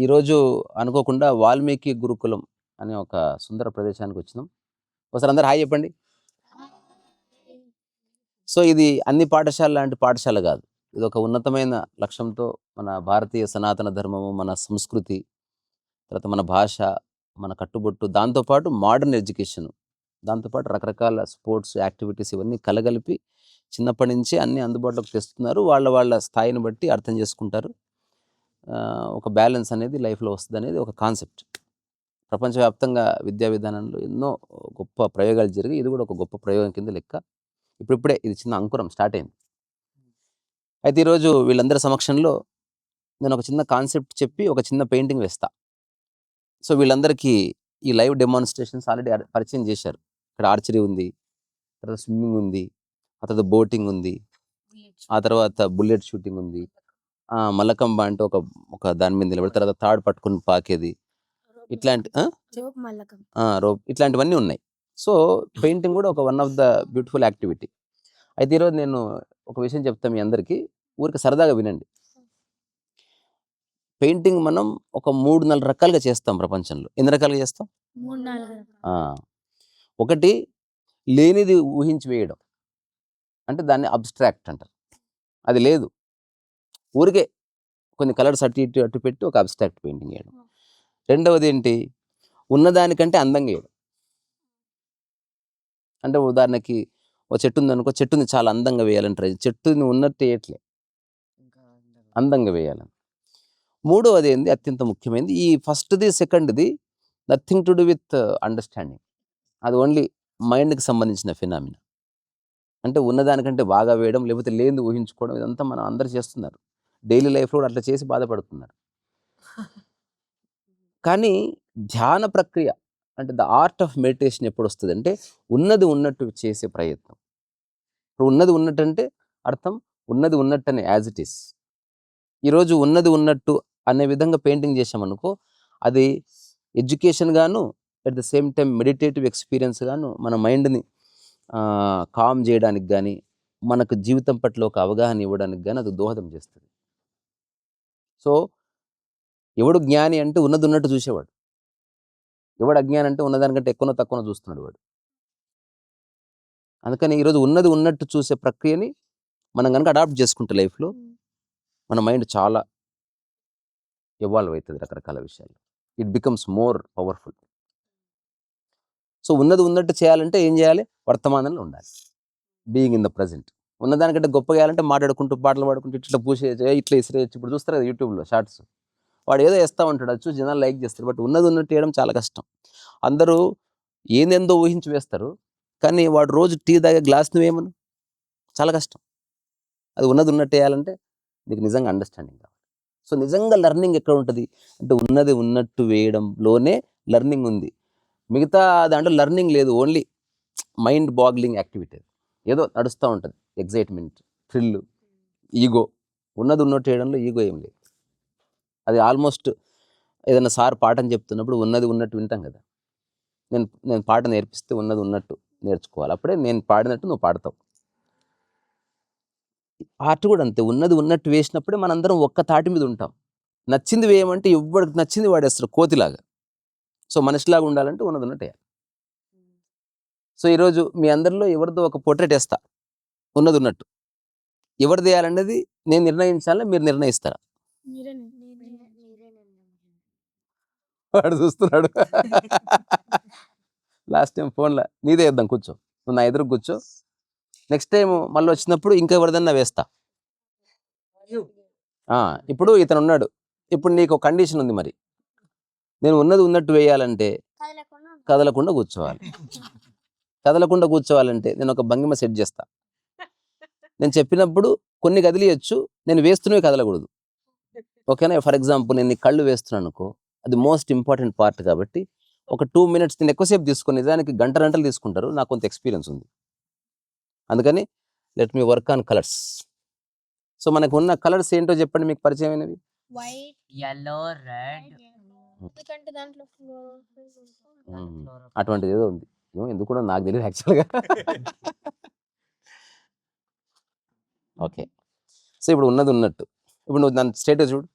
ఈరోజు అనుకోకుండా వాల్మీకి గురుకులం అనే ఒక సుందర ప్రదేశానికి వచ్చినాం. ఒకసారి అందరు హాయ్ చెప్పండి. సో ఇది అన్ని పాఠశాల లాంటి పాఠశాల కాదు. ఇది ఒక ఉన్నతమైన లక్ష్యంతో మన భారతీయ సనాతన ధర్మము, మన సంస్కృతి, తర్వాత మన భాష, మన కట్టుబొట్టు, దాంతోపాటు మోడర్న్ ఎడ్యుకేషన్, దాంతోపాటు రకరకాల స్పోర్ట్స్ యాక్టివిటీస్ ఇవన్నీ కలగలిపి చిన్నప్పటి నుంచి అన్నీ అందుబాటులోకి తెస్తున్నారు. వాళ్ళ స్థాయిని బట్టి అర్థం చేసుకుంటారు. ఒక బ్యాలెన్స్ అనేది లైఫ్లో వస్తుంది అనేది ఒక కాన్సెప్ట్. ప్రపంచవ్యాప్తంగా విద్యా విధానంలో ఎన్నో గొప్ప ప్రయోగాలు జరిగి ఇది కూడా ఒక గొప్ప ప్రయోగం కింద లెక్క. ఇప్పుడిప్పుడే ఇది చిన్న అంకురం స్టార్ట్ అయింది. అయితే ఈరోజు వీళ్ళందరి సమక్షంలో నేను ఒక చిన్న కాన్సెప్ట్ చెప్పి ఒక చిన్న పెయింటింగ్ వేస్తా. సో వీళ్ళందరికీ ఈ లైవ్ డెమాన్స్ట్రేషన్స్ ఆల్రెడీ పరిచయం చేశారు. ఇక్కడ ఆర్చరీ ఉంది, తర్వాత స్విమ్మింగ్ ఉంది, ఆ తర్వాత బోటింగ్ ఉంది, ఆ తర్వాత బుల్లెట్ షూటింగ్ ఉంది, మల్లకంబ అంటే ఒక దాని మీద నిలబడి తర్వాత తాడు పట్టుకుని పాకేది, ఇట్లాంటి రోప్, ఇట్లాంటివన్నీ ఉన్నాయి. సో పెయింటింగ్ కూడా ఒక one of the beautiful activity. అయితే ఈరోజు నేను ఒక విషయం చెప్తాను మీ అందరికీ, ఊరికి సరదాగా వినండి. పెయింటింగ్ మనం ఒక 3-4 రకాలుగా చేస్తాం ప్రపంచంలో. ఎన్ని రకాలుగా చేస్తాం? ఒకటి లేనిది ఊహించి వేయడం, అంటే దాన్ని అబ్స్ట్రాక్ట్ అంటారు. అది లేదు, ఊరికే కొన్ని కలర్స్ అటు ఇటు అటు పెట్టి ఒక అబ్స్ట్రాక్ట్ పెయింటింగ్ వేయడం. రెండవది ఏంటి? ఉన్నదానికంటే అందంగా వేయడం. అంటే ఉదాహరణకి ఒక చెట్టు ఉందనుకో, చెట్టుని చాలా అందంగా వేయాలని ట్రై, చెట్టుని ఉన్నట్టు వేయట్లే, అందంగా వేయాలని. మూడవది ఏంది, అత్యంత ముఖ్యమైనది, ఈ ఫస్ట్ది సెకండ్ది nothing to do with understanding. అది ఓన్లీ మైండ్కి సంబంధించిన ఫినామినా. అంటే ఉన్నదానికంటే బాగా వేయడం, లేకపోతే లేనిది ఊహించుకోవడం, ఇదంతా మనం అందరు చేస్తున్నారు. డైలీ లైఫ్లో కూడా అట్లా చేసి బాధపడుతున్నారు. కానీ ధ్యాన ప్రక్రియ అంటే ద ఆర్ట్ ఆఫ్ మెడిటేషన్ ఎప్పుడు వస్తుంది అంటే ఉన్నది ఉన్నట్టు చేసే ప్రయత్నం. ఇప్పుడు ఉన్నది ఉన్నట్టు అంటే అర్థం ఉన్నది ఉన్నట్టనే, యాజ్ ఇట్ ఈస్. ఈరోజు ఉన్నది ఉన్నట్టు అనే విధంగా పెయింటింగ్ చేసామనుకో, అది ఎడ్యుకేషన్ గాను, at the same time meditative experience గాను, మన మైండ్ని కామ్ చేయడానికి కానీ, మనకు జీవితం పట్ల ఒక అవగాహన ఇవ్వడానికి కానీ అది దోహదం చేస్తుంది. సో ఎవడు జ్ఞాని అంటే ఉన్నది ఉన్నట్టు చూసేవాడు, ఎవడు అజ్ఞాని అంటే ఉన్నదానికంటే ఎక్కువనో తక్కువనో చూస్తున్నాడు వాడు. అందుకని ఈరోజు ఉన్నది ఉన్నట్టు చూసే ప్రక్రియని మనం కనుక అడాప్ట్ చేసుకుంటే లైఫ్లో మన మైండ్ చాలా ఎవాల్వ్ అవుతుంది రకరకాల విషయాలు. It becomes more powerful. So ఉన్నది ఉన్నట్టు చేయాలంటే ఏం చేయాలి? వర్తమానంలో ఉండాలి, బీయింగ్ ఇన్ ద ప్రజెంట్. ఉన్నదానికంటే గొప్ప చేయాలంటే మాట్లాడుకుంటూ, పాటలు పాడుకుంటూ, ఇట్లా పూసేయచ్చు, ఇట్లా ఇసిరేయచ్చు. ఇప్పుడు చూస్తారు కదా యూట్యూబ్లో షార్ట్స్, వాడు ఏదో వేస్తూ ఉంటాడు, అది చూసి జనాలు లైక్ చేస్తారు. బట్ ఉన్నది ఉన్నట్టు వేయడం చాలా కష్టం. అందరూ ఏందేందో ఊహించి వేస్తారు, కానీ వాడు రోజు టీ తాగే గ్లాస్ నువ్వేమను, చాలా కష్టం. అది ఉన్నది ఉన్నట్టు వేయాలంటే నీకు నిజంగా అండర్స్టాండింగ్ కావాలి. సో నిజంగా లెర్నింగ్ ఎక్కడ ఉంటుంది అంటే ఉన్నది ఉన్నట్టు వేయడంలోనే లెర్నింగ్ ఉంది. మిగతా దాంట్లో లెర్నింగ్ లేదు, ఓన్లీ మైండ్ బాగ్లింగ్ యాక్టివిటీ. ఏదో నడుస్తూ ఉంటుంది, ఎగ్జైట్మెంట్, థ్రిల్, ఈగో. ఉన్నది ఉన్నట్టు వేయడంలో ఈగో ఏం లేదు. అది ఆల్మోస్ట్ ఏదైనా సార్ పాఠం చెప్తున్నప్పుడు ఉన్నది ఉన్నట్టు వింటాం కదా. నేను పాట నేర్పిస్తే ఉన్నది ఉన్నట్టు నేర్చుకోవాలి, అప్పుడే నేను పాడినట్టు నువ్వు పాడతావు. ఆర్ట్ కూడా అంతే, ఉన్నది ఉన్నట్టు వేసినప్పుడే మనందరం ఒక్క తాటి మీద ఉంటాం. నచ్చింది వేయమంటే ఎవరికి నచ్చింది వాడేస్తారు కోతిలాగా. సో మనిషిలాగా ఉండాలంటే ఉన్నది ఉన్నట్టు వేయాలి. సో ఈరోజు మీ అందరిలో ఎవరిదో ఒక పోర్ట్రేట్ వేస్తా, ఉన్నది ఉన్నట్టు. ఎవరిది వేయాలనేది నేను నిర్ణయించాలని మీరు నిర్ణయిస్తారా? వాడు చూస్తున్నాడు. లాస్ట్ టైం ఫోన్లో నీదే వేద్దాం, కూర్చో, నువ్వు నా ఎదురు కూర్చో. నెక్స్ట్ టైం మళ్ళీ వచ్చినప్పుడు ఇంకా ఎవరిదన్నా వేస్తా. ఇప్పుడు ఇతను ఉన్నాడు, ఇప్పుడు నీకు కండిషన్ ఉంది. మరి నేను ఉన్నది ఉన్నట్టు వేయాలంటే కదలకుండా కూర్చోవాలి. కదలకుండా కూర్చోవాలంటే నేను ఒక భంగిమ సెట్ చేస్తా. నేను చెప్పినప్పుడు కొన్ని కదిలియచ్చు, నేను వేస్తున్నవి కదలకూడదు. ఓకేనా? ఫర్ ఎగ్జాంపుల్ నేను నీ కళ్ళు వేస్తున్నాను అనుకో, అది మోస్ట్ ఇంపార్టెంట్ పార్ట్. కాబట్టి ఒక 2 minutes నేను ఎక్కువసేపు తీసుకుని, నిజానికి గంటలు తీసుకుంటారు, నాకు కొంత ఎక్స్పీరియన్స్ ఉంది. అందుకని let me work on colours. So మనకు ఉన్న కలర్స్ ఏంటో చెప్పండి, మీకు పరిచయమైనవి. White, yellow, red. అటువంటిది ఏదో ఉంది, ఏమో ఎందుకు కూడా నాకు తెలియదు యాక్చువల్గా. ఓకే, సో ఇప్పుడు ఉన్నది ఉన్నట్టు, ఇప్పుడు నువ్వు దాని స్టేటస్ చూడు.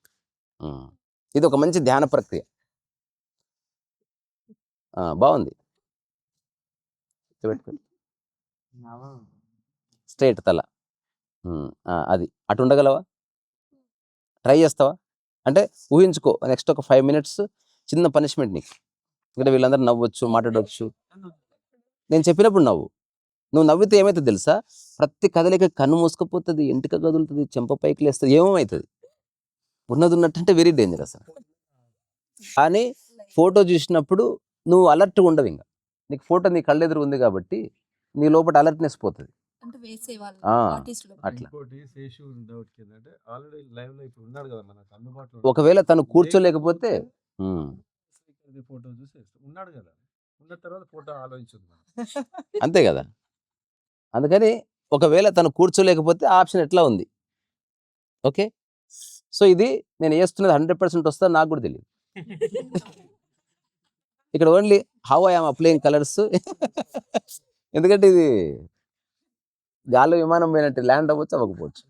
ఇది ఒక మంచి ధ్యాన ప్రక్రియ. బాగుంది. స్ట్రైట్ తల. అది అటు ఉండగలవా? ట్రై చేస్తావా? అంటే ఊహించుకో, నెక్స్ట్ ఒక 5 minutes చిన్న పనిష్మెంట్ నీకు. ఇక్కడ వీళ్ళందరూ నవ్వచ్చు, మాట్లాడవచ్చు. నేను చెప్పినప్పుడు నువ్వు నవ్వితే ఏమవుతుంది తెలుసా? ప్రతి కదలిక కన్ను మూసుకుపోతుంది, ఎంటిక కదులుతుంది, చెంప పైకి లేస్తుంది, ఏమవుతుంది? ఉన్నది ఉన్నట్టంటే వెరీ డేంజరస్. కానీ ఫోటో చూసినప్పుడు నువ్వు అలర్ట్గా ఉండవు. ఇంకా నీకు ఫోటో నీ కళ్ళెదురు ఉంది కాబట్టి నీ లోపల అలర్ట్నెస్ పోతుంది. అట్లా ఒకవేళ తను కూర్చోలేకపోతే అంతే కదా. అందుకని ఒకవేళ తను కూర్చోలేకపోతే ఆప్షన్ ఎట్లా ఉంది. ఓకే, సో ఇది నేను వేస్తున్నది 100% వస్తా నాకు కూడా తెలియదు. ఇక్కడ only how I am applying colours. ఎందుకంటే ఇది గాల్లో విమానం పోయినట్టు ల్యాండ్ అవ్వచ్చు, అవ్వకపోవచ్చు.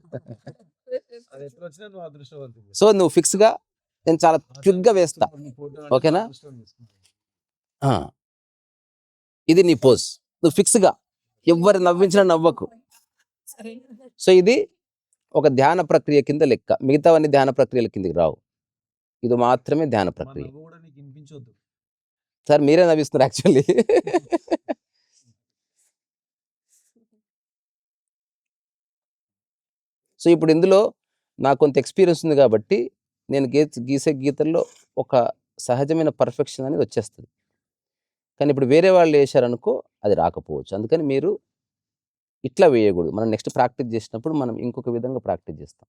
సో నువ్వు ఫిక్స్గా, నేను చాలా క్విక్గా వేస్తా. ఓకేనా? ఇది నీ పోజ్. నువ్వు ఫిక్స్గా ఎవరు నవ్వించినా నవ్వకు. సో ఇది ఒక ధ్యాన ప్రక్రియ కింద లెక్క. మిగతావన్నీ ధ్యాన ప్రక్రియల కిందకి రావు. ఇది మాత్రమే ధ్యాన ప్రక్రియ. సార్ మీరే నవ్విస్తున్నారు యాక్చువల్లీ. సో ఇప్పుడు ఇందులో నాకు కొంత ఎక్స్పీరియన్స్ ఉంది కాబట్టి నేను గీసే గీతల్లో ఒక సహజమైన పర్ఫెక్షన్ అనేది వచ్చేస్తుంది. కానీ ఇప్పుడు వేరే వాళ్ళు వేశారనుకో అది రాకపోవచ్చు. అందుకని మీరు ఇట్లా వేయకూడదు. మనం నెక్స్ట్ ప్రాక్టీస్ చేసినప్పుడు మనం ఇంకొక విధంగా ప్రాక్టీస్ చేస్తాం.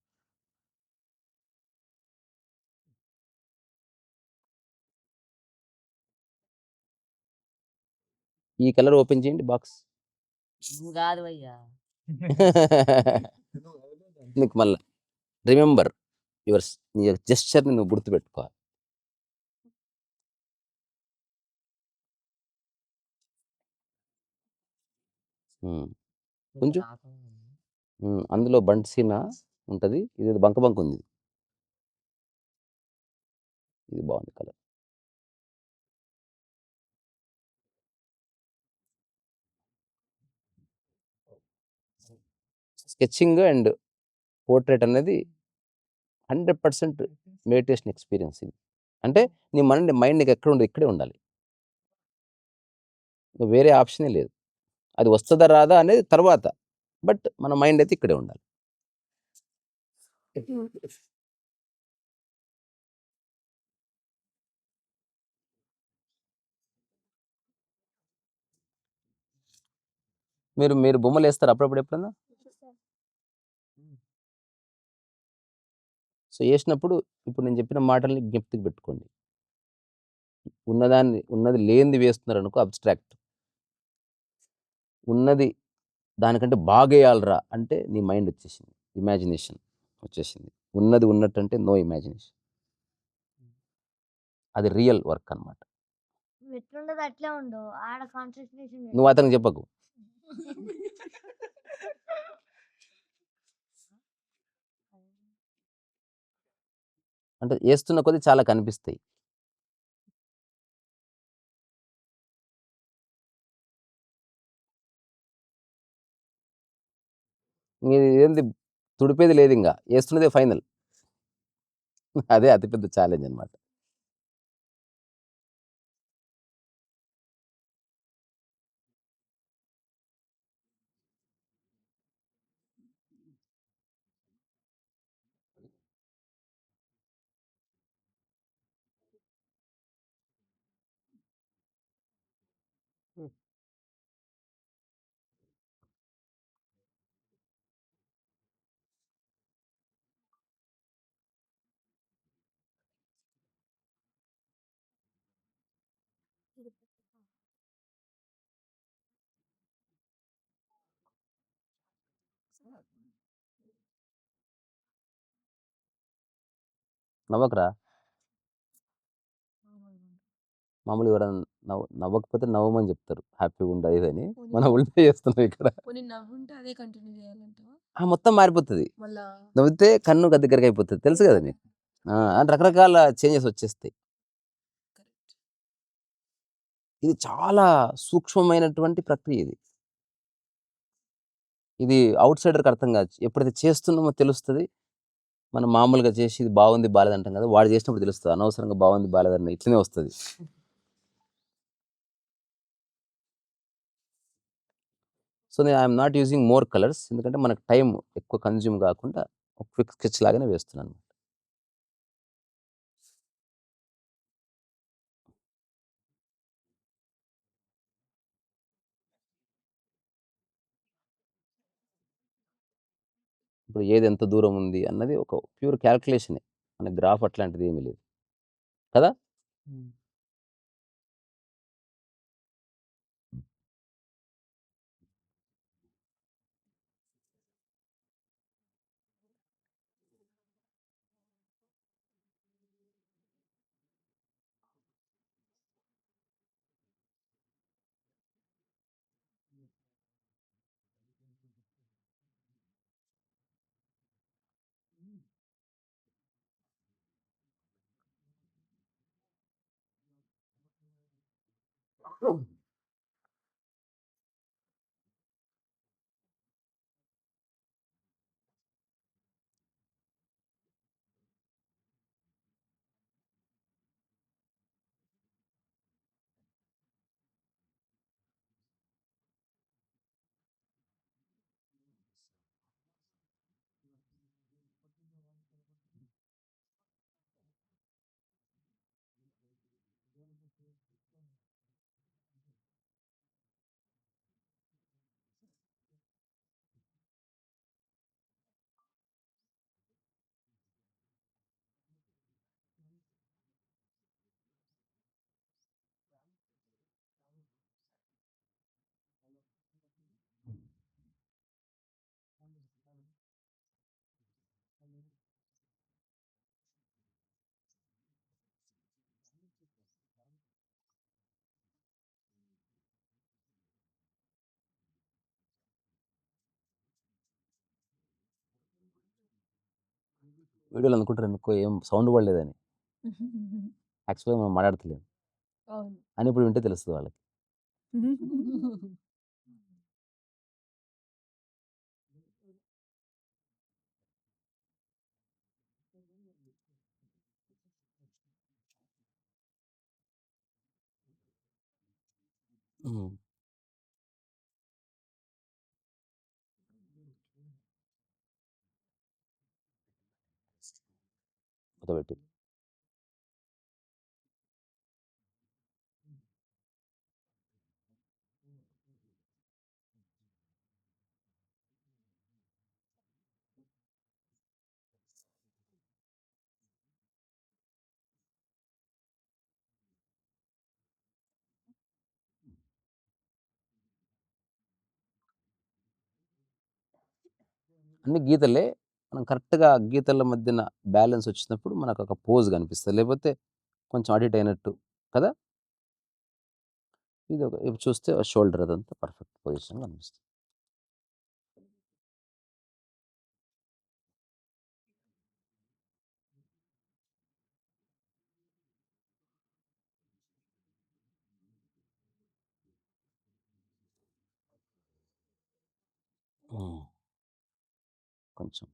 ఈ కలర్ ఓపెన్ చేయండి బాక్స్. కాదు భయ్యా. నీకు మళ్ళా రిమెంబర్ నీ జెస్చర్ని నువ్వు గుర్తుపెట్టుకోవాలి. కొంచెం అందులో బంట్ సీనా ఉంటుంది. ఇది బంక ఉంది. ఇది బాగుంది కలర్. స్కెచింగ్ అండ్ పోర్ట్రేట్ అనేది 100% మెడిటేషన్ ఎక్స్పీరియన్స్. ఇది అంటే నీ మైండ్ నీకు ఎక్కడ ఉండదు, ఇక్కడే ఉండాలి. వేరే ఆప్షనే లేదు. అది వస్తుందా రాదా అనేది తర్వాత, బట్ మన మైండ్ అయితే ఇక్కడే ఉండాలి. మీరు బొమ్మలు వేస్తారు అప్పుడప్పుడు ఎప్పుడన్నా? సో వేసినప్పుడు ఇప్పుడు నేను చెప్పిన మాటల్ని జ్ఞప్తికి పెట్టుకోండి. ఉన్నది లేనిది వేస్తున్నారు అనుకో అబ్స్ట్రాక్ట్. ఉన్నది దానికంటే బాగేయాలరా అంటే నీ మైండ్ వచ్చేసింది, ఇమాజినేషన్ వచ్చేసింది. ఉన్నది ఉన్నట్టు అంటే నో ఇమాజినేషన్. అది రియల్ వర్క్ అనమాట. నువ్వు అతనికి చెప్పకు. అంటే వేస్తున్న కొద్ది చాలా కనిపిస్తాయి. ఏంది తుడిపేది లేదు, ఇంకా వేస్తున్నదే ఫైనల్. అదే అతిపెద్ద ఛాలెంజ్ అనమాట. నవ్వకరా. మామూలు ఎవరైనా నవ్వకపోతే నవ్వమని చెప్తారు, హ్యాపీగా ఉండదు ఇదని. మనం ఉల్టా చేస్తున్నాం ఇక్కడ. మొత్తం మారిపోతుంది. నవ్వితే కన్ను దగ్గరికి అయిపోతుంది, తెలుసు కదా నీకు. అండ్ రకరకాల చేంజెస్ వచ్చేస్తాయి. ఇది చాలా సూక్ష్మమైనటువంటి ప్రక్రియ ఇది. ఇది ఔట్‌సైడర్‌కి అర్థం కాదు. ఎప్పుడైతే చేస్తున్నామో తెలుస్తది. మనం మామూలుగా చేసి ఇది బాగుంది, బాలేదు అంటాం కదా! వాడు చేసినప్పుడు తెలుస్తది. అనవసరంగా బాగుంది, బాలేదని ఇట్లనే వస్తది. సో, నేను I am not using more colours ఎందుకంటే మనకు టైం ఎక్కువ కన్జ్యూమ్ కాకుండా ఒక క్విక్ స్కెచ్ లాగానే వేస్తున్నాను. ఇప్పుడు ఏది ఎంత దూరం ఉంది అన్నది ఒక ప్యూర్ కాలిక్యులేషనే. మన గ్రాఫ్ అట్లాంటిది ఏమీ లేదు. కదా! హ్మ్. వీడియోలో అనుకుంటారు ఎందుకో ఏం సౌండ్ పడలేదని. యాక్చువల్‌గా మనం మాట్లాడతలేము. అవును. అని ఇప్పుడు వింటే తెలుస్తది వాళ్ళకి. హ్మ్. మూతపెట్టి. అన్ని గీతలే. మనం కరెక్ట్‌గా గీతల మధ్యన బ్యాలెన్స్ వచ్చినప్పుడు మనకొక పోజ్ కనిపిస్తది. లేకపోతే కొంచెం అటు ఇటు అయినట్టు కదా! ఇదొక ఇప్పుడు చూస్తే షోల్డర్ అదంతా పర్ఫెక్ట్ పొజిషన్‌లో కనిపిస్తుంది. హ్మ్. కొంచెం.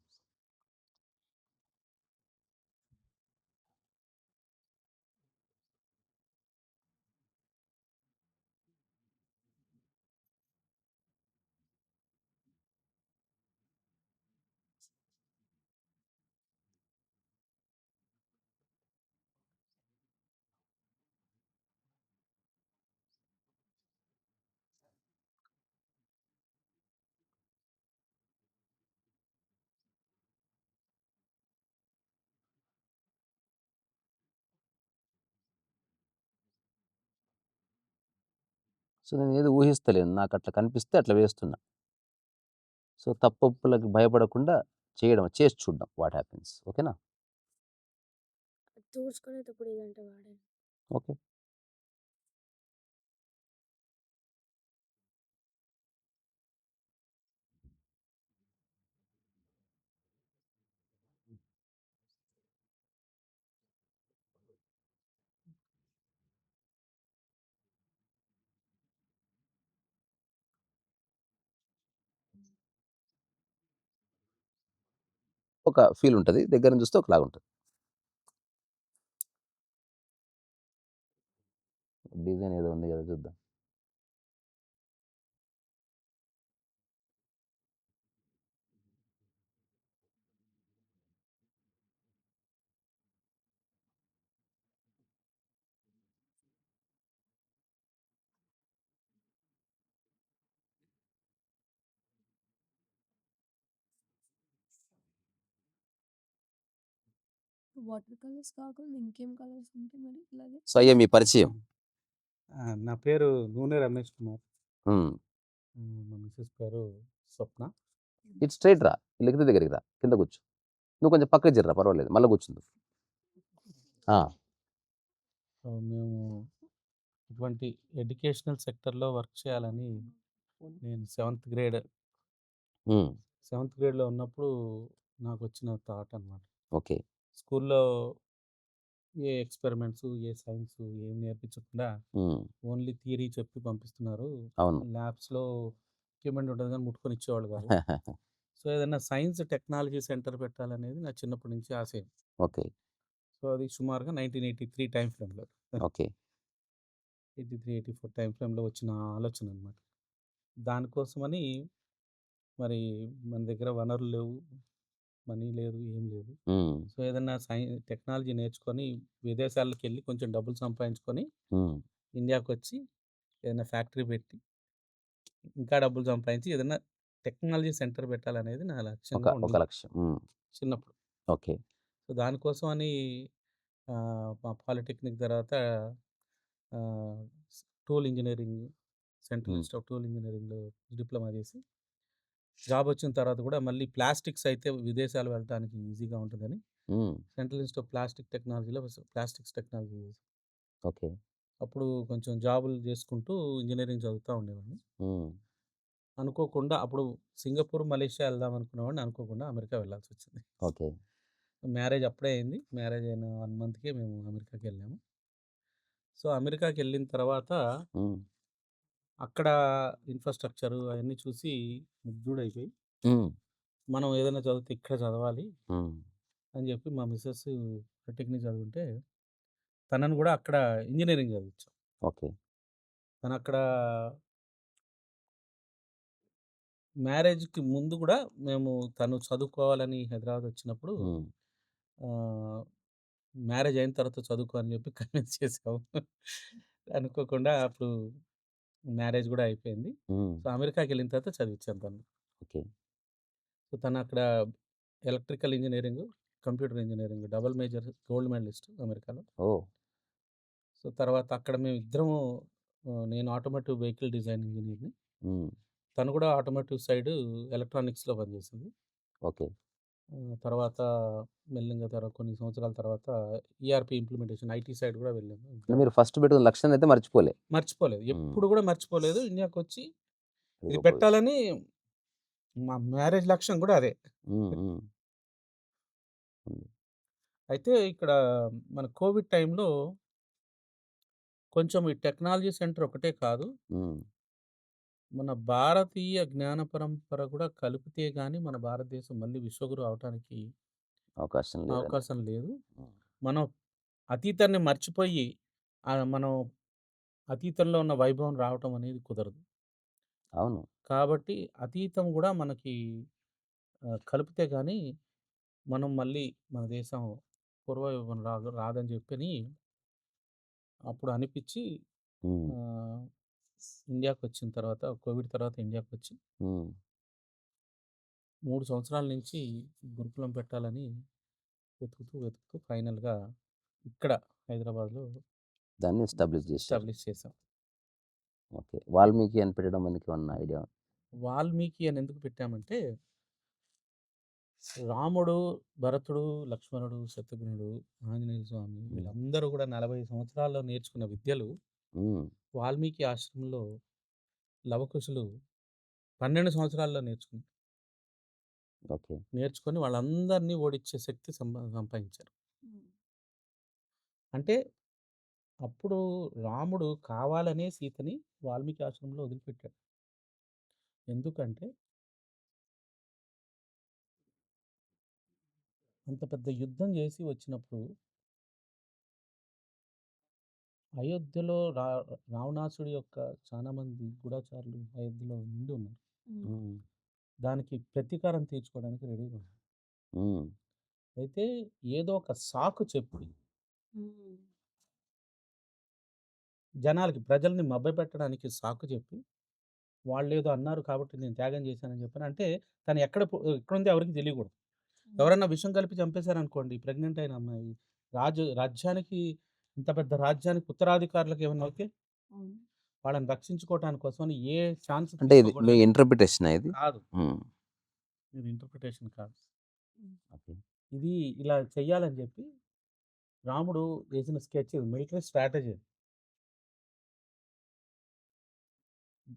సో, నేనేది ఊహిస్తలేను. నాకట్లా కనిపిస్తే అట్లా వేస్తున్నా. సో, తప్పొప్పులకి భయపడకుండా చేయడం. చేసి చూద్దాం వాట్ హ్యాపెన్స్. ఓకేనా? తుడుచుకునేటప్పుడు ఇదంట వాడాను. ఓకే. ఒక ఫీల్ ఉంటుంది, దగ్గర నుంచి చూస్తే ఒకలాగా ఉంటుంది. డిజైన్ ఏదో ఉంది కదా, చూద్దాం. వాటర్ కలర్స్ కాకుండా ఇంకేం కలర్స్ ఉంటాయి మరి ఇలాగే? సో అయ్యే మీ పరిచయం. నా పేరు నూనె రమేష్ కుమార్. ఉమ్. మా మిసెస్ పేరు స్వప్న. ఇటు స్ట్రైట్ రా, లెక్కితే దగ్గరికి రా, కింద కూర్చో. నువ్వు కొంచెం పక్కకి జర్రా, పర్వాలేదు, మళ్ళీ కూర్చుంది. సో మేము ఇటువంటి ఎడ్యుకేషనల్ సెక్టర్లో వర్క్ చేయాలని నేను సెవెంత్ గ్రేడ్లో ఉన్నప్పుడు నాకు వచ్చిన థాట్ అనమాట. ఓకే. స్కూల్లో ఏ ఎక్స్పెరిమెంట్స్, ఏ సైన్స్ ఏం నేర్పించకుండా ఓన్లీ థియరీ చెప్పి పంపిస్తున్నారు. అవును. ల్యాబ్స్లో ఎక్విప్మెంట్ ఉంటుంది కానీ ముట్టుకొని ఇచ్చేవాళ్ళు కాదు. సో ఏదైనా సైన్స్ టెక్నాలజీ సెంటర్ పెట్టాలనేది నా చిన్నప్పటి నుంచి ఆశయం. ఓకే. సో అది సుమారుగా 1983 టైం ఫ్రేమ్లో, ఓకే. 83-84 టైం ఫ్రేమ్లో వచ్చిన ఆలోచన అనమాట. దానికోసమని మరి మన దగ్గర వనరులు లేవు, మనీ లేదు, ఏం లేదు. సో ఏదైనా టెక్నాలజీ నేర్చుకొని విదేశాలకు వెళ్ళి కొంచెం డబ్బులు సంపాదించుకొని ఇండియాకి వచ్చి ఏదైనా ఫ్యాక్టరీ పెట్టి ఇంకా డబ్బులు సంపాదించి ఏదైనా టెక్నాలజీ సెంటర్ పెట్టాలనేది నా లక్ష్యంగా ఒక ఉంది లక్ష్యం. చిన్నప్పుడు. ఓకే. సో దానికోసం అని మా పాలిటెక్నిక్ తర్వాత tool engineering, central institute of tool ఇంజనీరింగ్లో డిప్లొమా చేసి జాబ్ వచ్చిన తర్వాత కూడా మళ్ళీ ప్లాస్టిక్స్ అయితే విదేశాలు వెళ్ళడానికి ఈజీగా ఉంటుందని సెంట్రల్ ఇన్స్టిట్యూట్ ఆఫ్ ప్లాస్టిక్ టెక్నాలజీలో ప్లాస్టిక్స్ టెక్నాలజీ. ఓకే. అప్పుడు కొంచెం జాబులు చేసుకుంటూ ఇంజనీరింగ్ చదువుతూ ఉండేవాడిని. అనుకోకుండా అప్పుడు సింగపూర్, మలేషియా వెళ్దాం అనుకునేవాడిని, అనుకోకుండా అమెరికా వెళ్ళాల్సి వచ్చింది. ఓకే. మ్యారేజ్ అప్పుడే అయింది. మ్యారేజ్ అయిన 1 మంత్కే మేము అమెరికాకి వెళ్ళాము. సో అమెరికాకి వెళ్ళిన తర్వాత అక్కడ ఇన్ఫ్రాస్ట్రక్చర్ అవన్నీ చూసి ముగ్ధుడైపోయి మనం ఏదైనా చదివితే ఇక్కడ చదవాలి అని చెప్పి మా మిస్సెస్ టెక్నిక్ చదువుంటే తనను కూడా అక్కడ ఇంజనీరింగ్ చదివించాం. ఓకే. తను అక్కడ మ్యారేజ్కి ముందు కూడా మేము తను చదువుకోవాలని హైదరాబాద్ వచ్చినప్పుడు మ్యారేజ్ అయిన తర్వాత చదువుకో అని చెప్పి కన్విన్స్ చేసాము. అనుకోకుండా అప్పుడు మ్యారేజ్ కూడా అయిపోయింది. సో అమెరికాకి వెళ్ళిన తర్వాత చదివించాను తను. ఓకే. సో తను అక్కడ electrical engineering, computer engineering double major gold medallist అమెరికాలో. సో తర్వాత అక్కడ మేము ఇద్దరము, నేను ఆటోమోటివ్ వెహికల్ డిజైన్ ఇంజనీర్ని, తను కూడా ఆటోమోటివ్ సైడ్ ఎలక్ట్రానిక్స్లో పనిచేసింది. ఓకే. తర్వాత మెల్లింగా తర్వాత కొన్ని సంవత్సరాల తర్వాత ఈఆర్పి ఇంప్లిమెంటేషన్ ఐటీ సైడ్ కూడా వెళ్ళాము. మీరు ఫస్ట్ పెట్టుకున్న లక్ష్యాన్ని అయితే మర్చిపోలేదు, ఎప్పుడు కూడా మర్చిపోలేదు. ఇండియాకి వచ్చి ఇది పెట్టాలని మా మ్యారేజ్ లక్ష్యం కూడా అదే. అయితే ఇక్కడ మన కోవిడ్ టైంలో కొంచెం ఈ టెక్నాలజీ సెంటర్ ఒకటే కాదు, మన భారతీయ జ్ఞాన పరంపర కూడా కలిపితే కానీ మన భారతదేశం మళ్ళీ విశ్వగురు అవటానికి అవకాశం లేదు. మనం అతీతాన్ని మర్చిపోయి మనం అతీతంలో ఉన్న వైభవం రావటం అనేది కుదరదు. అవును. కాబట్టి అతీతం కూడా మనకి కలిపితే కానీ మనం మళ్ళీ మన దేశం పూర్వవైభవం రాదని చెప్పని అప్పుడు అనిపించి ఇండియాకి వచ్చిన తర్వాత, కోవిడ్ తర్వాత ఇండియాకి వచ్చి 3 సంవత్సరాల నుంచి గురుకులం పెట్టాలని వెతుకుతూ ఫైనల్గా ఇక్కడ హైదరాబాద్లో దాన్ని ఎస్టాబ్లిష్ చేసాం. ఓకే. వాల్మీకి అని పెట్టడం మనకి ఏమన్నా ఐడియా? వాల్మీకి అని ఎందుకు పెట్టామంటే రాముడు, భరతుడు, లక్ష్మణుడు, శత్రుఘ్నుడు, ఆంజనేయ స్వామి వీళ్ళందరూ కూడా 40 సంవత్సరాల్లో నేర్చుకున్న విద్యలు వాల్మీకి ఆశ్రమంలో లవకుశులు 12 సంవత్సరాల్లో నేర్చుకొని వాళ్ళందరినీ ఓడించే శక్తి సంపాదించారు. అంటే అప్పుడు రాముడు కావాలనే సీతని వాల్మీకి ఆశ్రమంలో వదిలిపెట్టాడు. ఎందుకంటే అంత పెద్ద యుద్ధం చేసి వచ్చినప్పుడు అయోధ్యలో రావణాసుడి యొక్క చాలా మంది గూఢచారులు అయోధ్యలో ఉండి ఉన్నారు. ఉమ్, దానికి ప్రతీకారం తీర్చుకోవడానికి రెడీగా ఉన్నారు. ఉమ్, అయితే ఏదో ఒక సాకు చెప్పి జనాలకి ప్రజల్ని మభ్యపెట్టడానికి సాకు చెప్పి వాళ్ళు ఏదో అన్నారు కాబట్టి నేను త్యాగం చేశానని చెప్పాను. అంటే తను ఎక్కడుంది ఎవరికి తెలియకూడదు. ఎవరన్నా విషం కలిపి చంపేశారనుకోండి, ప్రెగ్నెంట్ అయిన అమ్మాయి రాజ్యానికి, ఇంత పెద్ద రాజ్యానికి ఉత్తరాధికారులకు ఏమన్నా అయితే వాళ్ళని రక్షించుకోవటానికి కోసమని ఏ ఛాన్స్ అంటే ఇది మీ ఇంటర్ప్రిటేషన్ ఇది. కాదు. ఉమ్, ఇది ఇంటర్ప్రిటేషన్ కాదు. ఓకే. ఇది ఇలా చెయ్యాలని చెప్పి రాముడు వేసిన స్కెచ్ మిలిటరీ స్ట్రాటజీ.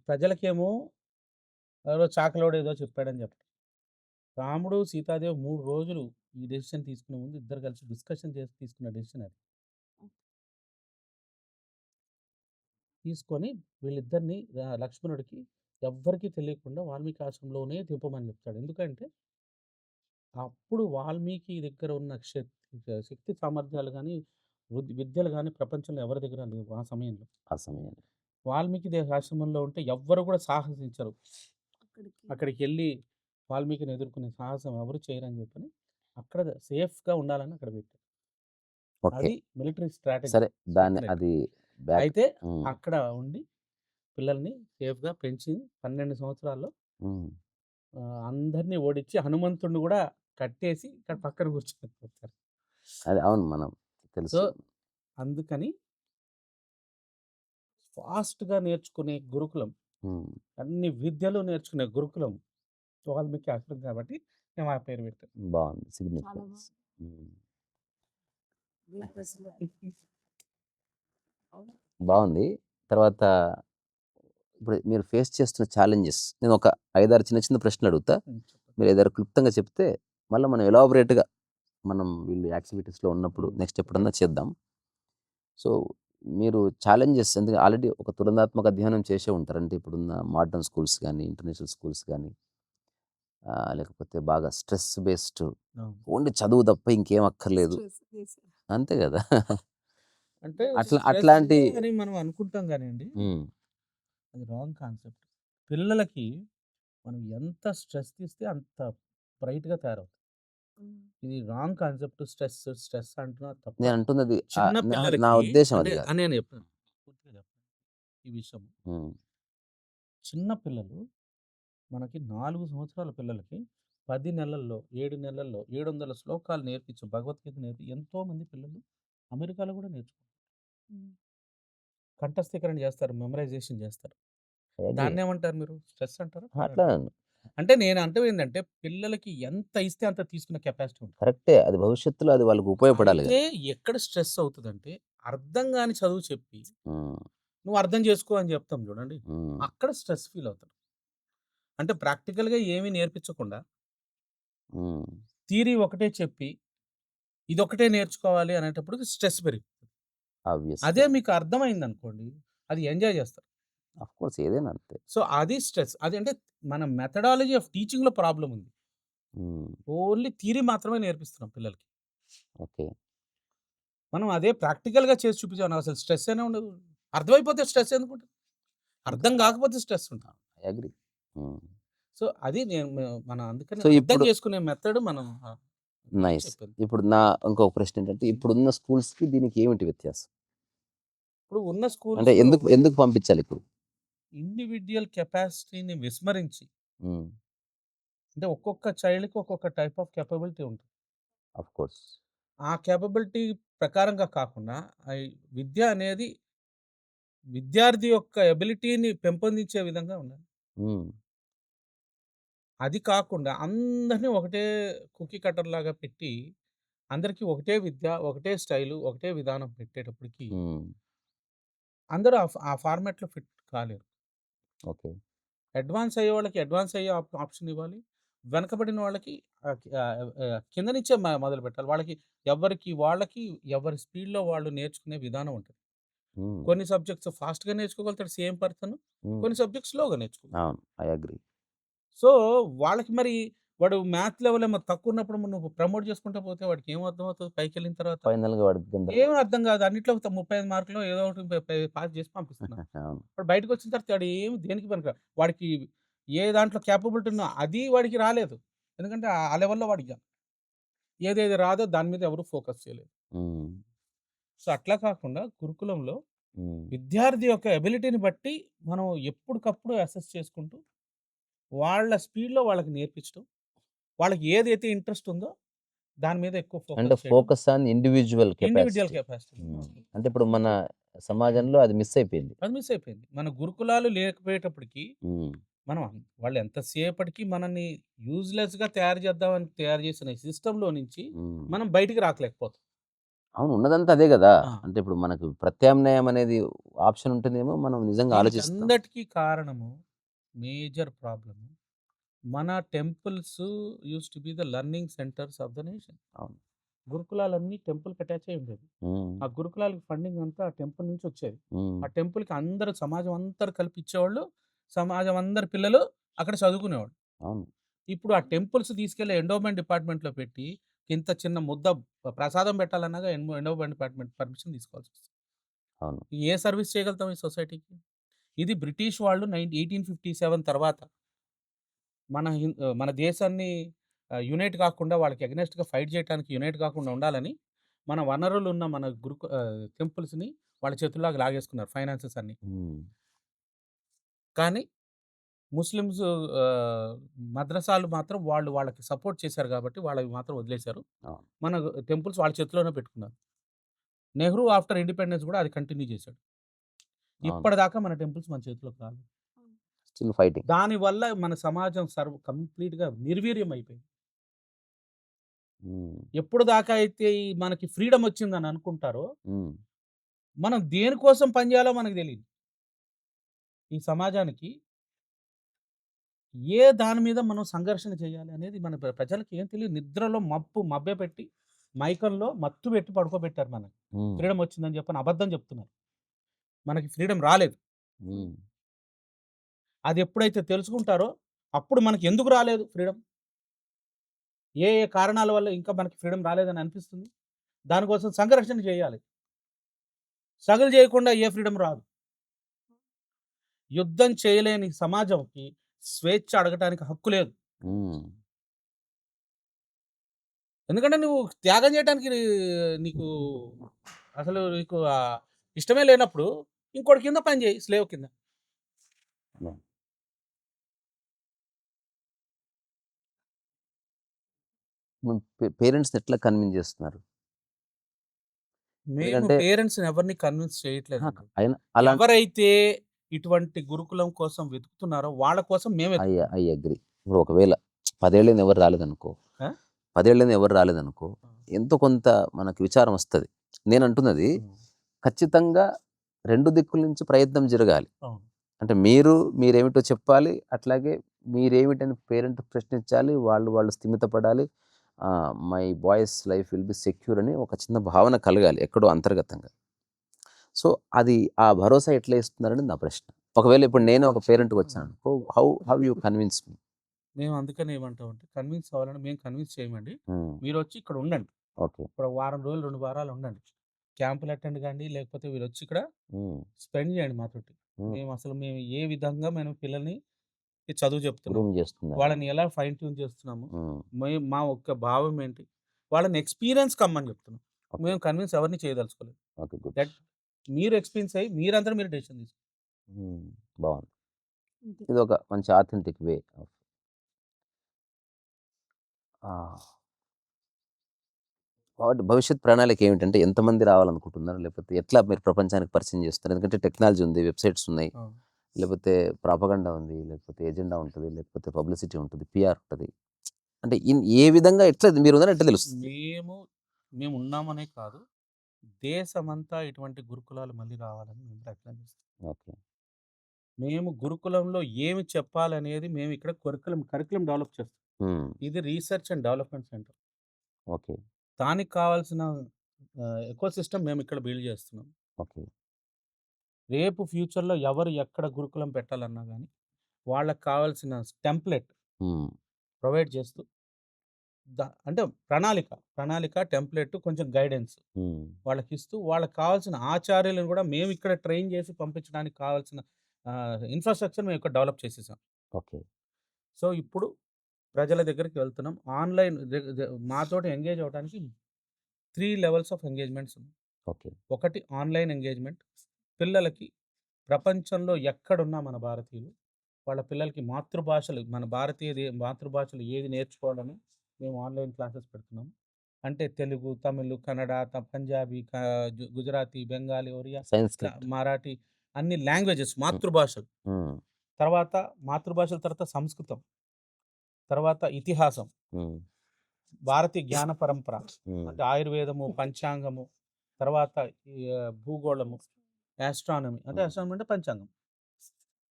ప్రజలకేమో ఎవరో చాకలోడు ఏదో చెప్పాడని చెప్పారు. రాముడు సీతాదేవి 3 రోజులు ఈ డెసిషన్ తీసుకునే ముందు ఇద్దరు కలిసి డిస్కషన్ చేసి తీసుకున్న డెసిషన్ అది. తీసుకొని వీళ్ళిద్దరిని లక్ష్మణుడికి ఎవ్వరికీ తెలియకుండా వాల్మీకి ఆశ్రమంలోనే దింపమని చెప్తాడు. ఎందుకంటే అప్పుడు వాల్మీకి దగ్గర ఉన్న శక్తి సామర్థ్యాలు కానీ విద్యలు కానీ ప్రపంచంలో ఎవరి దగ్గర లేవు ఆ సమయంలో. ఆ సమయంలో వాల్మీకి ఆశ్రమంలో ఉంటే ఎవ్వరు కూడా సాహసించరు. అక్కడికి వెళ్ళి వాల్మీకిని ఎదుర్కొనే సాహసం ఎవరు చేయరని చెప్పని అక్కడ సేఫ్గా ఉండాలని అక్కడ పెట్టారు. ఓకే, అది మిలిటరీ స్ట్రాటజీ. సరే. దాన్ని secret. అది బ్యాక్. అయితే ఉమ్, అక్కడ ఉండి పిల్లల్ని సేఫ్గా పెంచి 12 సంవత్సరాల్లో ఉమ్, అందరినీ ఓడించి హనుమంతుడిని కూడా కట్టేసి ఇక్కడ పక్కన కూర్చోబెట్టారు. అది అవును, మనం తెలుసు. సో అందుకని ఫాస్ట్గా నేర్చుకునే గురుకులం, ఉమ్, అన్ని విద్యలు నేర్చుకునే గురుకులం వాల్మీకి ఆశ్రమం కాబట్టి మేము ఆ పేరు పెట్టాం. బాగుంది, చాలా సిగ్నిఫికెన్స్. బాగుంది. తర్వాత ఇప్పుడు మీరు ఫేస్ చేస్తున్న ఛాలెంజెస్, నేను ఒక 5-6 చిన్న చిన్న ప్రశ్నలు అడుగుతా. చెప్పండి. మీరు ఏదైనా క్లుప్తంగా చెప్తే మళ్ళీ మనం ఎలాబొరేట్గా మనం వీళ్ళు యాక్టివిటీస్లో ఉన్నప్పుడు నెక్స్ట్ ఎప్పుడన్నా చేద్దాం. సో మీరు ఛాలెంజెస్, ఎందుకంటే ఆల్రెడీ ఒక తులనాత్మక అధ్యయనం చేసే ఉంటారు. అంటే ఇప్పుడున్న మోడర్న్ స్కూల్స్ కానీ ఇంటర్నేషనల్ స్కూల్స్ కానీ లేకపోతే బాగా స్ట్రెస్ బేస్డ్, అవును. ఓన్లీ చదువు తప్ప ఇంకేం అక్కర్లేదు, అంతే కదా. అంటే అట్లా- stress అట్లాంటి అని మనం అనుకుంటాం కానివ్వండి, ఉమ్, అది రాంగ్ కాన్సెప్ట్. పిల్లలకి మనం ఎంత స్ట్రెస్ తీస్తే అంత బ్రైట్గా తయారవుతుంది. ఇది రాంగ్ కాన్సెప్ట్. స్ట్రెస్ అంటున్నా తప్ప. నేను అంటున్నది చిన్న నా పిల్లలకి ఉద్దేశం అంటే అది కాదు. అని నేను చెప్తాను పూర్తిగా చెప్తాను ఈ విషయం. ఉమ్, చిన్న పిల్లలు మనకి 4 సంవత్సరాల పిల్లలకి 10 నెలల్లో 7 నెలల్లో 700 శ్లోకాలు నేర్పించు, భగవద్గీత ఎంతో మంది పిల్లలు అమెరికాలో కూడా నేర్చుకుంటారు. కంఠస్థీకరణ చేస్తారు, మెమరైజేషన్ చేస్తారు. I agree. దాన్ని ఏమంటారు మీరు? స్ట్రెస్ అంటారా? అట్లా అంటే నేను అంటే ఏంటంటే పిల్లలకి ఎంత ఇస్తే అంత తీసుకునే కెపాసిటీ ఉంటుంది. కరెక్టే, అది భవిష్యత్తులో అది వాళ్ళకి ఉపయోగపడాలి కదా. అయితే ఎక్కడ స్ట్రెస్ అవుతుందంటే అర్థం కాని చదువు చెప్పి ఉమ్, నువ్వు అర్థం చేసుకో అని చెప్తాం చూడండి, ఉమ్, అక్కడ స్ట్రెస్ ఫీల్ అవుతాడు. అంటే ప్రాక్టికల్గా ఏమీ నేర్పించకుండా ఉమ్, థియరీ ఒకటే చెప్పి ఇది ఒకటే నేర్చుకోవాలి అనేటప్పుడు స్ట్రెస్ పెరుగుతుంది. obvious. అదే మీకు అర్థమైంది అనుకోండి, అది ఎంజాయ్ చేస్తారు. Of course, ఏదైనా అంతే. సో అది స్ట్రెస్. అది అంటే మన మెథడాలజీ ఆఫ్ టీచింగ్లో ప్రాబ్లం ఉంది. ఉమ్, ఓన్లీ థియరీ మాత్రమే నేర్పిస్తున్నాం పిల్లలకి. ఓకే. మనం అదే ప్రాక్టికల్గా చేసి చూపించాను. అసలు స్ట్రెస్ అనే ఉండదు. అర్థమైపోతే స్ట్రెస్ ఎందుకు ఉంటుంది? అర్థం కాకపోతే స్ట్రెస్ ఉంటుంది. I agree. సో అది మనం అందుకని సో అర్థం ఇప్పుడు చేసుకునే మెథడ్ మనం నైస్. చెప్పాను. ఇప్పుడు నా ఇంకొక ప్రశ్న ఏంటంటే, ఇప్పుడున్న స్కూల్స్కి దీనికి ఏమిటి వ్యత్యాసం? ఇప్పుడు ఉన్న స్కూల్ అంటే ఎందుకు ఎందుకు పంపించాలి ఇప్పుడు? ఇండివిడ్యువల్ కెపాసిటీని విస్మరించి, ఉమ్, అంటే ఒక్కొక్క చైల్డ్కి ఒక్కొక్క టైప్ ఆఫ్ కెపబిలిటీ ఉంటుంది. of course. ఆ కెపబిలిటీ ప్రకారంగా కాకుండా విద్య అనేది విద్యార్థి యొక్క ఎబిలిటీని పెంపొందించే విధంగా ఉండాలి. ఉమ్, అది కాకుండా అందరినీ ఒకటే కుకీ కటర్ లాగా పెట్టి అందరికీ ఒకటే విద్య, ఒకటే స్టైలు, ఒకటే విధానం పెట్టేటప్పటికి ఉమ్, అందరూ ఆ ఫార్మాట్లో ఫిట్ కాలేరు. ఓకే. అడ్వాన్స్ అయ్యే వాళ్ళకి అడ్వాన్స్ అయ్యే ఆప్షన్ ఇవ్వాలి. వెనకబడిన వాళ్ళకి కింద నుంచే మొదలు పెట్టాలి. వాళ్ళకి వాళ్ళకి ఎవరి స్పీడ్లో వాళ్ళు నేర్చుకునే విధానం ఉంటుంది. ఉమ్, కొన్ని సబ్జెక్ట్స్ ఫాస్ట్గా నేర్చుకోగలుగుతాడు సేమ్ పర్సన్, ఉమ్, కొన్ని సబ్జెక్ట్స్ స్లోగా నేర్చుకోగలుగుతాడు. అవును, ఐ అగ్రీ. సో వాళ్ళకి మరి వాడు మ్యాథ్స్ లెవెల్ ఏమో తక్కువ ఉన్నప్పుడు నువ్వు ప్రమోట్ చేసుకుంటూ పోతే వాడికి ఏం అర్థం అవుతుంది పైకి వెళ్ళిన తర్వాత? ఫైనల్‌గా వాడికి ఏం గందరగోళం. అర్థం కాదు. అన్నిట్లో 35 మార్కులో ఏదో ఒకటి పాస్ చేసి పంపిస్తున్నారు. అవును. వాడు బయటకు వచ్చిన తర్వాత వాడు ఏమి దేనికి పనికిరాడు. వాడికి ఏ దాంట్లో క్యాపబిలిటీ ఉందో అది వాడికి రాలేదు. ఎందుకంటే ఆ లెవెల్‌లో వాడికి ఏదేది రాదో దాని మీద ఎవరు ఫోకస్ చేయలేదు. హ్మ్. సో, అట్లా కాకుండా గురుకులంలో హ్మ్. విద్యార్థి యొక్క ఎబిలిటీని బట్టి మనం ఎప్పటికప్పుడు అసెస్ చేసుకుంటూ వాళ్ళ స్పీడ్‌లో వాళ్ళకి నేర్పించడం. వాళ్ళకి ఏదైతే ఇంట్రెస్ట్ ఉందో దాని మీద ఎక్కువ అంటే ఫోకస్ చేయడం. Focus on individual individual capacity. Capacity. అంటే ఇప్పుడు మన సమాజంలో అది మిస్ అయిపోయింది. అది మిస్ అయిపోయింది. మన గురుకులాలు లేకపోయేటప్పటికి హ్మ్. మనం వాళ్ళు ఎంతసేపటికి మనల్ని యూజ్‌లెస్‌గా తయారు చేద్దామని తయారు చేసిన సిస్టమ్‌లో నుంచి హ్మ్. మనం బయటికి రాకలేకపోతాం. అవును. ఉన్నదంతా అదే గదా! ఆ! అంటే ఇప్పుడు మనకు ప్రత్యామ్నాయం అనేది ఆప్షన్ ఉంటేనేమో మనం నిజంగా ఆలోచిస్తాం. దీనికందటికి కారణము మేజర్ ప్రాబ్లమ్ మన temples used to be the learning centres of the nation. అవును. గురుకులాలన్నీ టెంపుల్‌కి అటాచ్ అయ్యి ఉండేవి. హ్మ్. ఆ గురుకులాలకి ఫండింగ్ అంతా ఆ టెంపుల్ నుంచి వచ్చేది. హ్మ్. ఆ టెంపుల్‌కి అందరూ సమాజం అందరూ కలిపి ఇచ్చేవాళ్ళు. సమాజం అందరి పిల్లలు అక్కడ చదువుకునేవాళ్ళు. అవును. ఇప్పుడు ఆ టెంపుల్స్ తీసుకెళ్ళి ఎండోమెంట్ డిపార్ట్మెంట్‌లో పెట్టి ఇంత చిన్న ముద్ద ప్రసాదం పెట్టాలన్నా ఎండోమెంట్ డిపార్ట్మెంట్ పర్మిషన్ తీసుకోవాల్సొస్తుంది. అవును. ఏ సర్విస్ చేయగలుగుతాం ఈ సొసైటీకి? ఇది బ్రిటిష్ వాళ్ళు 1857 తర్వాత మన దేశాన్ని యునైట్ కాకుండా వాళ్ళకి అగైనెస్ట్‌గా ఫైట్ చేయడానికి యునైట్ కాకుండా ఉండాలని మన వనరులున్న మన టెంపుల్స్‌ని వాళ్ళ చేతుల్లోకి లాగేసుకున్నారు ఫైనాన్సెస్ అన్నీ. హ్మ్. కానీ ముస్లిమ్స్ ఆహ్, మద్రసాలు మాత్రం వాళ్ళకి సపోర్ట్ చేశారు కాబట్టి వాళ్ళవి మాత్రం వదిలేశారు. అవును. మన టెంపుల్స్ వాళ్ళ చేతిలోనే పెట్టుకున్నారు. నెహ్రూ ఆఫ్టర్ ఇండిపెండెన్స్ కూడా అది కంటిన్యూ చేశాడు. అవును. ఇప్పటిదాకా మన టెంపుల్స్ మన చేతిలోకి రాలేదు. Still fighting. దానివల్ల మన సమాజం కంప్లీట్‌గా నిర్వీర్యం అయిపోయింది. హ్మ్. ఎప్పుడు దాకా అయితే ఈ మనకి ఫ్రీడమ్ వచ్చిందని అనుకుంటారో, హ్మ్. మనం దేనికోసం పని చేయాలో మనకు తెలీదు. ఈ సమాజానికి ఏ దాని మీద మనం సంఘర్షణ చేయాలి అనేది మన ప్రజలకి ఏం తెలియదు. నిద్రలో మభ్యపెట్టి, మైకంలో మత్తు పెట్టి పడుకోబెట్టారు మనల్ని. హ్మ్. ఫ్రీడమ్ వచ్చిందని చెప్పని అబద్ధం చెప్తున్నారు. మనకి ఫ్రీడమ్ రాలేదు. హ్మ్. అది ఎప్పుడైతే తెలుసుకుంటారో, అప్పుడు మనకి ఎందుకు రాలేదు ఫ్రీడమ్? ఏ కారణాల వల్ల ఇంకా మనకి ఫ్రీడమ్ రాలేదని అనిపిస్తుంది? దానికోసం సంఘర్షణ చేయాలి. స్ట్రగుల్ చేయకుండా ఏ ఫ్రీడమ్ రాదు. యుద్ధం చేయలేని సమాజంకి స్వేచ్ఛ అడగటానికి హక్కు లేదు. హ్మ్. ఎందుకంటే నువ్వు త్యాగం చేయటానికి నీకు అసలు నీకు ఇష్టమే లేనప్పుడు ఇంకోడి కింద పని చేయి స్లేవ్ కింద. అవును. పేరెంట్స్‌ని ఎట్లా కన్విన్స్ చేస్తున్నారు? మేము ఎందుకంటే పేరెంట్స్‌ని ఎవరిని కన్విన్స్ అహా! చేయట్లేదండి. అయినా అలా ఎవరైతే ఇటువంటి గురుకులం కోసం వెతుకుతున్నారో వాళ్ళ కోసం మేము వెతుకుతున్నాం. I agree. ఇప్పుడు ఒకవేళ 10 ఏళ్ళైంది ఎవరు రాలేదనుకో, ఆ? 10 ఏళ్ళైంది ఎవరు రాలేదనుకో, ఎంతో కొంత మనకు విచారం వస్తది. నేనంటున్నది ఉమ్. ఖచ్చితంగా 2 దిక్కుల నుంచి ప్రయత్నం జరగాలి. అవును. అంటే మీరేమిటో చెప్పాలి. అట్లాగే మీరేమిటని పేరెంట్ ప్రశ్నించాలి. వాళ్ళు స్థిమితపడాలి. My boy's life will be secure అని ఒక చిన్న భావన కలగాలి ఎక్కడో అంతర్గతంగా. సో, అది ఆ భరోసా ఎట్లా ఇస్తున్నారని నా ప్రశ్న. ఒకవేళ ఇప్పుడు నేను ఒక పేరెంట్‌గా వచ్చాననుకో, హౌ యూ కన్విన్స్ మీ? మేము అందుకని ఏమంటామంటే కన్విన్స్ అవ్వాలని మేము కన్విన్స్ చేయమండి. హ్మ్. మీరొచ్చి ఇక్కడ ఉండండి. ఓకే. ఇప్పుడు వారం రోజులు, 2 వారాలు ఉండండి. క్యాంపులు అటెండ్ కాండి. లేకపోతే వీళ్ళొచ్చి ఇక్కడ హ్మ్. స్పెండ్ చేయండి మాతోటి. హ్మ్. మేము ఏ విధంగా మేము పిల్లల్ని చదువు చెప్తున్నాం. గ్రూమ్ చేస్తున్నారు. వాళ్ళని ఎలా ఫైన్ ట్యూన్ చేస్తున్నాము. హ్మ్. మా ఒక్క భావం ఏంటి? వాళ్ళని ఎక్స్‌పీరియన్స్ కమ్మని చెప్తున్నాం. ఓకే. మేము కన్విన్స్ ఎవరిని చేయదలుచుకోలేదు. ఓకే. గుడ్. దట్ మీరు ఎక్స్‌పీరియన్స్ అయ్యి మీరంతట మీరు డెసిషన్ తీసుకోండి. హ్మ్. బావుంది. అంతే. ఇదొక మంచి ఆథెంటిక్ వే ఆఫ్ ఆ! భవిష్యత్ ప్రణాళిక ఏమిటంటే ఎంతమంది రావాలనుకుంటున్నారు? లేకపోతే ఎట్లా మీరు ప్రపంచానికి పరిచయం చేస్తున్నారు? ఎందుకంటే టెక్నాలజీ ఉంది, వెబ్‌సైట్స్ ఉన్నాయి. అవును. లేకపోతే ప్రాపగండా ఉంది, లేకపోతే ఎజెండా ఉంటది, లేకపోతే పబ్లిసిటీ ఉంటది, పీఆర్ ఉంటది. అంటే ఏ విధంగా ఎట్లా మీరున్నారో ఎట్లా తెలుస్తుంది? మేమున్నామనే కాదు. దేశమంతా ఇటువంటి గురుకులాలు మళ్ళీ రావాలని మేము ప్రయత్నం చేస్తాం. ఓకే. మేము గురుకులంలో ఏమి చెప్పాలనేది మేము ఇక్కడ కరిక్యులమ్ డెవలప్ చేస్తాం. హ్మ్. ఇది research and development centre. Okay. దానికి కావాల్సిన ఎకోసిస్టమ్ మేము ఇక్కడ బిల్డ్ చేస్తున్నాం. ఓకే. రేపు ఫ్యూచర్‌లో ఎవరు ఎక్కడ గురుకులం పెట్టాలన్నా గాని, వాళ్ళకి కావాల్సిన టెంప్లేట్ హ్మ్. ప్రొవైడ్ చేస్తూ అంటే ప్రణాళిక టెంప్లెట్ కొంచెం గైడెన్స్ వాళ్ళకి ఇస్తూ వాళ్ళకి కావాల్సిన ఆచార్యులను కూడా మేము ఇక్కడ ట్రైన్ చేసి పంపించడానికి కావాల్సిన ఇన్ఫ్రాస్ట్రక్చర్ మేము ఇక్కడ డెవలప్ చేసేసాం. ఓకే. సో ఇప్పుడు ప్రజల దగ్గరికి వెళ్తున్నాం. ఆన్లైన్ మాతోటి ఎంగేజ్ అవ్వడానికి 3 లెవెల్స్ ఆఫ్ ఎంగేజ్మెంట్స్ ఉన్నాయి. ఓకే. ఒకటి ఆన్లైన్ ఎంగేజ్మెంట్. పిల్లలకి ప్రపంచంలో ఎక్కడున్నా మన భారతీయులు వాళ్ళ పిల్లలకి మన మాతృభాషలు ఏది నేర్చుకోవాలని మేము ఆన్లైన్ క్లాసెస్ పెడుతున్నాం. అంటే తెలుగు, తమిళ్, కన్నడ, పంజాబీ, గుజరాతీ, బెంగాలీ, ఒరియా, సంస్కృత్. మరాఠీ అన్ని లాంగ్వేజెస్ మాతృభాషలు. తర్వాత మాతృభాషల తర్వాత సంస్కృతం, తర్వాత ఇతిహాసం, భారతీయ జ్ఞాన పరంపర అంటే ఆయుర్వేదము, పంచాంగము, తర్వాత భూగోళము, ఆస్ట్రానమీ అంటే పంచాంగం.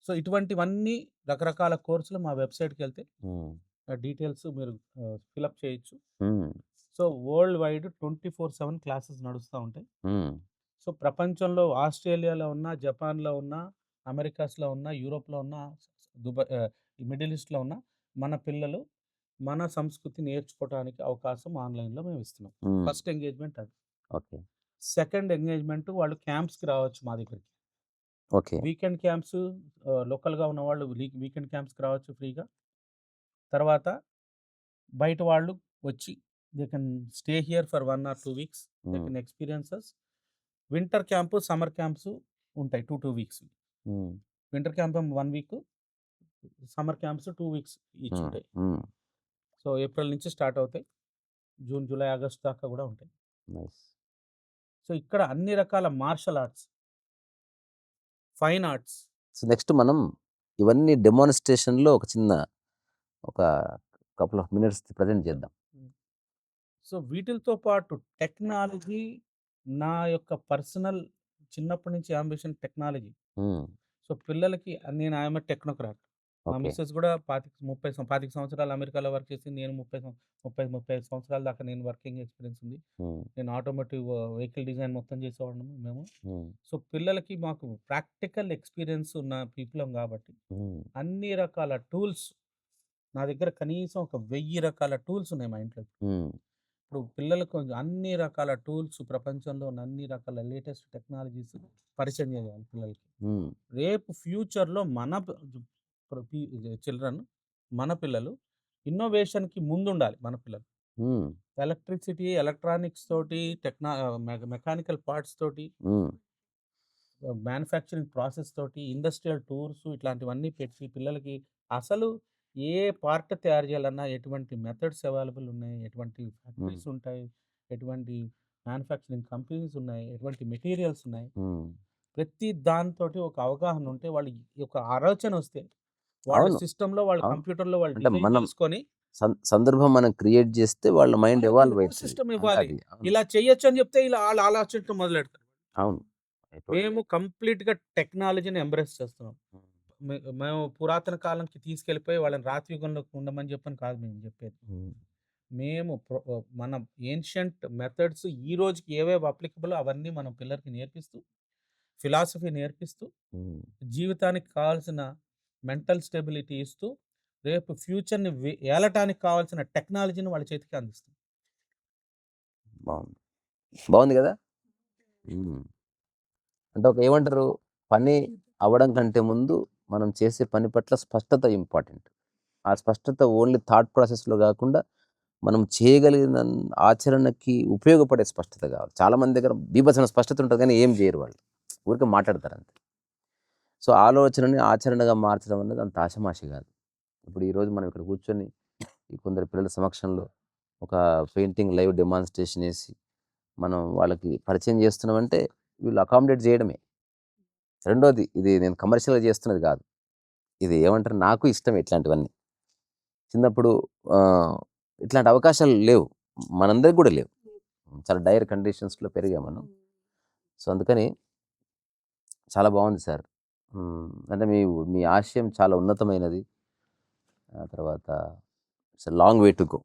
సో ఇటువంటివన్నీ రకరకాల కోర్సులు మా వెబ్సైట్కి వెళ్తే డీటెయిల్స్ మీరు ఫిలప్ చేయొచ్చు. సో వరల్డ్ వైడ్ 24/7 క్లాసెస్ నడుస్తూ ఉంటాయి. సో ప్రపంచంలో ఆస్ట్రేలియాలో ఉన్న, జపాన్లో ఉన్న, అమెరికాస్లో ఉన్న, యూరోప్లో ఉన్న, దుబాయ్, మిడిల్ ఈస్ట్లో ఉన్న మన పిల్లలు మన సంస్కృతి నేర్చుకోవడానికి అవకాశం ఆన్లైన్లో మేము ఇస్తున్నాం. ఫస్ట్ ఎంగేజ్మెంట్ అది. ఓకే. సెకండ్ ఎంగేజ్మెంట్ వాళ్ళు క్యాంప్స్కి రావచ్చు మా దగ్గరికి. ఓకే. వీకెండ్ క్యాంప్స్ లోకల్గా ఉన్న వాళ్ళు వీకెండ్ క్యాంప్స్కి రావచ్చు ఫ్రీగా. తర్వాత బయట వాళ్ళు వచ్చి they can stay here for 1 or 2 weeks. They can experiences. Winter camp, summer camps ఉంటాయి 2 weeks. Winter camp 1 week, summer camps 2 weeks each ఉంటాయి. సో ఏప్రిల్ నుంచి స్టార్ట్ అవుతాయి, జూన్, జూలై, ఆగస్ట్ దాకా కూడా ఉంటాయి. సో ఇక్కడ అన్ని రకాల martial arts, fine arts. So next మనం ఇవన్నీ డెమాన్స్ట్రేషన్లో ఒక కపుల్ ఆఫ్ మినిట్స్ ప్రజెంట్ చేద్దాం. సో వీటితో పాటు టెక్నాలజీ, నా యొక్క పర్సనల్ చిన్నప్పటి నుంచి అంబిషన్ టెక్నాలజీ. సో పిల్లలకి నేను ఐఎమ్ టెక్నోక్రాట్. మా మిస్సెస్ కూడా 25 సంవత్సరాలు అమెరికాలో వర్క్ చేసింది. నేను 35 సంవత్సరాల దాకా నేను వర్కింగ్ ఎక్స్పీరియన్స్ ఉంది. నేను ఆటోమోటివ్ వెహికల్ డిజైన్ మొత్తం చేసేవాడిని మేము. సో పిల్లలకి మాకు ప్రాక్టికల్ ఎక్స్పీరియన్స్ ఉన్న పీపుల్ కాబట్టి అన్ని రకాల టూల్స్ నా దగ్గర కనీసం ఒక 1000 రకాల టూల్స్ ఉన్నాయి మా ఇంట్లో. ఇప్పుడు పిల్లలకు అన్ని రకాల టూల్స్, ప్రపంచంలో ఉన్న అన్ని రకాల లేటెస్ట్ టెక్నాలజీస్ పరిచయం చేయాలి పిల్లలకి. రేపు ఫ్యూచర్లో మన చిల్డ్రన్, మన పిల్లలు ఇన్నోవేషన్కి ముందుండాలి. మన పిల్లలు ఎలక్ట్రిసిటీ, ఎలక్ట్రానిక్స్ తోటి, మెకానికల్ పార్ట్స్ తోటి, మ్యానుఫ్యాక్చరింగ్ ప్రాసెస్ తోటి, ఇండస్ట్రియల్ టూర్స్ ఇట్లాంటివన్నీ పెట్టి పిల్లలకి అసలు ఏ పార్ట్ తయారు చేయాలన్నా ఎటువంటి మెథడ్స్ అవైలబుల్ ఉన్నాయి, ఎటువంటి ఫ్యాక్టరీస్ ఉంటాయి, ఎటువంటి మ్యానుఫ్యాక్చరింగ్ కంపెనీస్ ఉన్నాయి, ఎటువంటి మెటీరియల్స్ ఉన్నాయి, ప్రతి దాంతోటి ఒక అవగాహన ఉంటే, వాళ్ళు ఒక ఆలోచన వస్తే వాళ్ళ సిస్టంలో, వాళ్ళ కంప్యూటర్లో వాళ్ళు డిజైన్ చేసుకొని సందర్భం మనం క్రియేట్ చేస్తే వాళ్ళ మైండ్ ఎవాల్వ్ అవుతుంది. సిస్టమ్ ఇవ్వాలి, ఇలా చేయొచ్చు అని చెప్తే ఇలా వాళ్ళు ఆలోచించడం మొదలెడతారు. అవును, మేము కంప్లీట్గా టెక్నాలజీని ఎంబ్రేస్ చేస్తున్నాం. మేము పురాతన కాలంకి తీసుకెళ్ళిపోయి వాళ్ళని రాతియుగంలోకి ఉండమని చెప్పని కాదు మేము చెప్పేది. మేము మన ఏన్షియంట్ మెథడ్స్ ఈ రోజుకి ఏవేవి అప్లికబుల్ అవన్నీ మనం పిల్లలకి నేర్పిస్తూ, ఫిలాసఫీ నేర్పిస్తూ, జీవితానికి కావాల్సిన మెంటల్ స్టెబిలిటీ ఇస్తూ, రేపు ఫ్యూచర్ని ఏలటానికి కావాల్సిన టెక్నాలజీని వాళ్ళ చేతికి అందిస్తాం. బాగుంది కదా. అంటే ఏమంటారు, పని అవ్వడం కంటే ముందు మనం చేసే పని పట్ల స్పష్టత ఇంపార్టెంట్. ఆ స్పష్టత ఓన్లీ థాట్ ప్రాసెస్లో కాకుండా మనం చేయగలిగిన ఆచరణకి ఉపయోగపడే స్పష్టత కావాలి. చాలామంది దగ్గర బీభత్సమైన స్పష్టత ఉంటుంది కానీ ఏం చేయరు, వాళ్ళు ఊరికే మాట్లాడతారు అంతే. సో ఆలోచనని ఆచరణగా మార్చడం అనేది అంత ఆశమాషి కాదు. ఇప్పుడు ఈరోజు మనం ఇక్కడ కూర్చొని ఈ కొందరు పిల్లల సమక్షంలో ఒక పెయింటింగ్ లైవ్ డెమాన్స్ట్రేషన్ వేసి మనం వాళ్ళకి పరిచయం చేస్తున్నామంటే వీళ్ళు అకామిడేట్ చేయడమే. రెండోది, ఇది నేను కమర్షియల్గా చేస్తున్నది కాదు, ఇది ఏమంటారు, నాకు ఇష్టం ఇట్లాంటివన్నీ. చిన్నప్పుడు ఇట్లాంటి అవకాశాలు లేవు, మనందరికి కూడా లేవు, చాలా డైర్ కండిషన్స్లో పెరిగాం మనం. సో అందుకని చాలా బాగుంది సార్. అంటే మీ ఆశయం చాలా ఉన్నతమైనది. తర్వాత it's long way to go.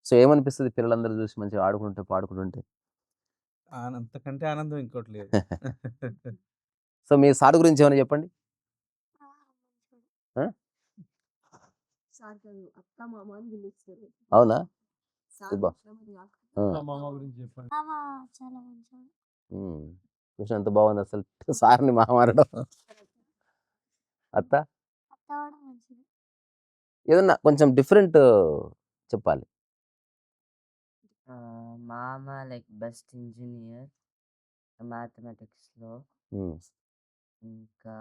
So ఏమనిపిస్తుంది పిల్లలందరూ చూసి మంచిగా ఆడుకుంటుంటే పాడుకుంటుంటే? అంతకంటే ఆనందం ఇంకోటి లేదు. సో మీ సార్ గురించి ఏమైనా చెప్పండి. సార్ కాదు అత్త మామ అని పిలుస్తారు. అవునా? సార్ ఇబ్బా. మాత్రం అది కాదు. ఆ. మామ గురించి చెప్పండి. చాలా మంచివాడు. ఉమ్. చూసిన ఎంత బాగుంది అసలు సార్ని మామ అనడం. అత్త అత్త కూడా మంచిది. ఏదన్నా కొంచెం డిఫరెంట్ చెప్పాలి. మామ లైక్ బెస్ట్ ఇంజనీర్ మ్యాథమెటిక్స్లో. ఉమ్. ఇంకా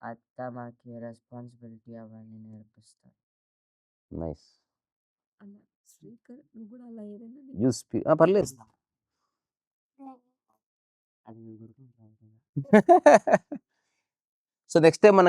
అత్త మాకు రెస్పాన్సిబిలిటీ అవన్నీ నేర్పిస్తారు. నైస్. అలా శ్రీకర్ నువ్వు కూడా అలా ఏదైనా యూ స్పీక్ పర్లేదు. అది మీ గురించి సో నెక్స్ట్ టైం మనం